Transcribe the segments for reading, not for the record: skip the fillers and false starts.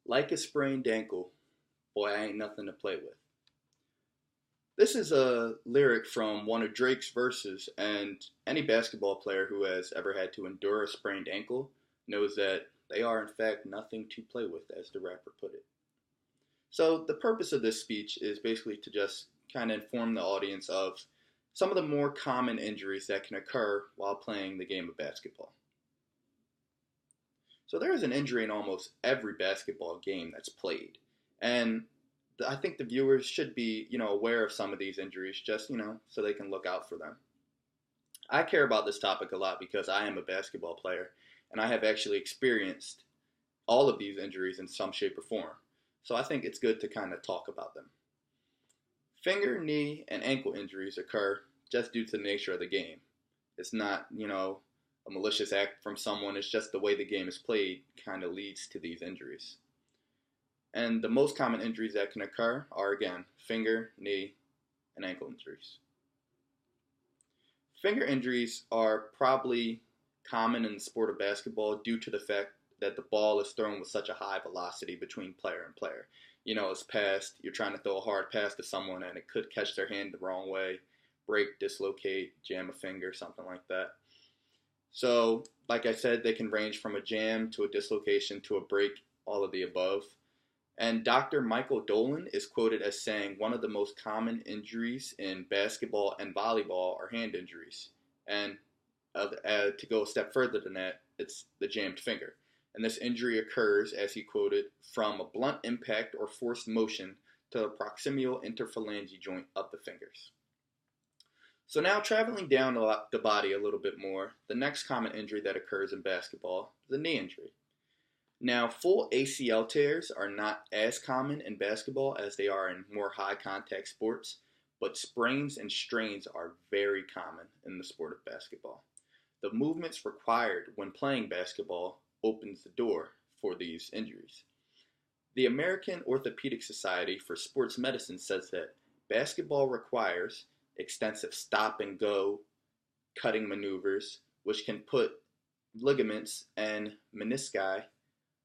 Like a sprained ankle, boy, I ain't nothing to play with. This is a lyric from one of Drake's verses, and any basketball player who has ever had to endure a sprained ankle knows that they are, in fact, nothing to play with, as the rapper put it. So, the purpose of this speech is basically to just kind of inform the audience of some of the more common injuries that can occur while playing the game of basketball. So there is an injury in almost every basketball game that's played. And I think the viewers should be, aware of some of these injuries just, so they can look out for them. I care about this topic a lot because I am a basketball player and I have actually experienced all of these injuries in some shape or form. So I think it's good to kind of talk about them. Finger, knee, and ankle injuries occur just due to the nature of the game. It's not, a malicious act from someone. It's just the way the game is played kind of leads to these injuries. And the most common injuries that can occur are, again, finger, knee, and ankle injuries. Finger injuries are probably common in the sport of basketball due to the fact that the ball is thrown with such a high velocity between player and player. It's passed, you're trying to throw a hard pass to someone and it could catch their hand the wrong way, break, dislocate, jam a finger, something like that. So, like I said, they can range from a jam to a dislocation to a break, all of the above. And Dr. Michael Dolan is quoted as saying one of the most common injuries in basketball and volleyball are hand injuries. And to go a step further than that, it's the jammed finger. And this injury occurs, as he quoted, from a blunt impact or forced motion to the proximal interphalangeal joint of the fingers. So now traveling down the body a little bit more, the next common injury that occurs in basketball is a knee injury. Now, full ACL tears are not as common in basketball as they are in more high contact sports, but sprains and strains are very common in the sport of basketball. The movements required when playing basketball opens the door for these injuries. The American Orthopedic Society for Sports Medicine says that basketball requires extensive stop and go cutting maneuvers, which can put ligaments and menisci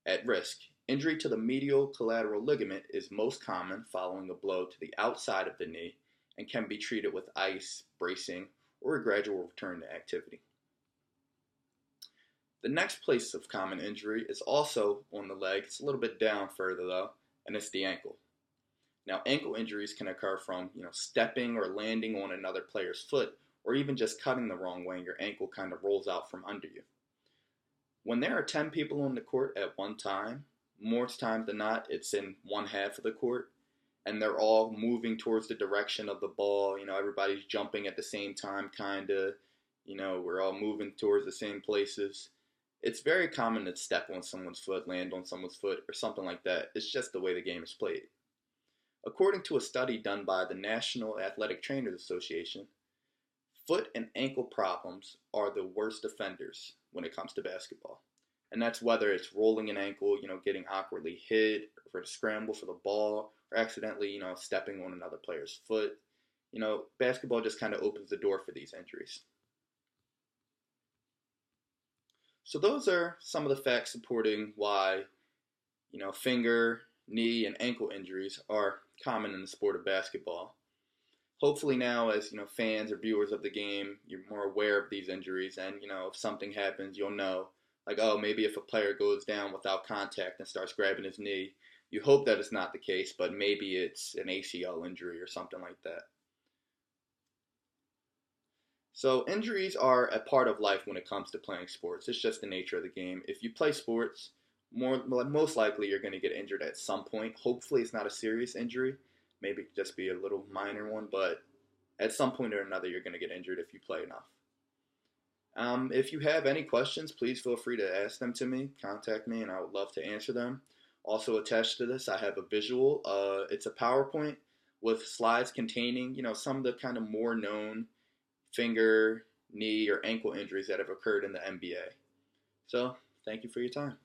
at risk. Injury to the medial collateral ligament is most common following a blow to the outside of the knee and can be treated with ice, bracing, or a gradual return to activity. The next place of common injury is also on the leg. It's a little bit down further though, and it's the ankle. Now, ankle injuries can occur from, stepping or landing on another player's foot, or even just cutting the wrong way and your ankle kind of rolls out from under you. When there are 10 people on the court at one time, more times than not, it's in one half of the court, and they're all moving towards the direction of the ball. Everybody's jumping at the same time, kind of. We're all moving towards the same places. It's very common to step on someone's foot, land on someone's foot, or something like that. It's just the way the game is played. According to a study done by the National Athletic Trainers Association, foot and ankle problems are the worst offenders when it comes to basketball. And that's whether it's rolling an ankle, getting awkwardly hit, or to scramble for the ball, or accidentally, stepping on another player's foot. Basketball just kind of opens the door for these injuries. So those are some of the facts supporting why, finger, knee, and ankle injuries are common in the sport of basketball. Hopefully now, as fans or viewers of the game, you're more aware of these injuries, and if something happens, you'll know. Like, oh, maybe if a player goes down without contact and starts grabbing his knee, you hope that it's not the case, but maybe it's an ACL injury or something like that. So injuries are a part of life when it comes to playing sports. It's just the nature of the game. If you play sports, most likely you're going to get injured at some point. Hopefully it's not a serious injury. Maybe just be a little minor one, but at some point or another you're going to get injured if you play enough. If you have any questions, please feel free to ask them to me. Contact me and I would love to answer them. Also attached to this, I have a visual. It's a PowerPoint with slides containing, some of the kind of more known finger, knee, or ankle injuries that have occurred in the NBA. So, thank you for your time.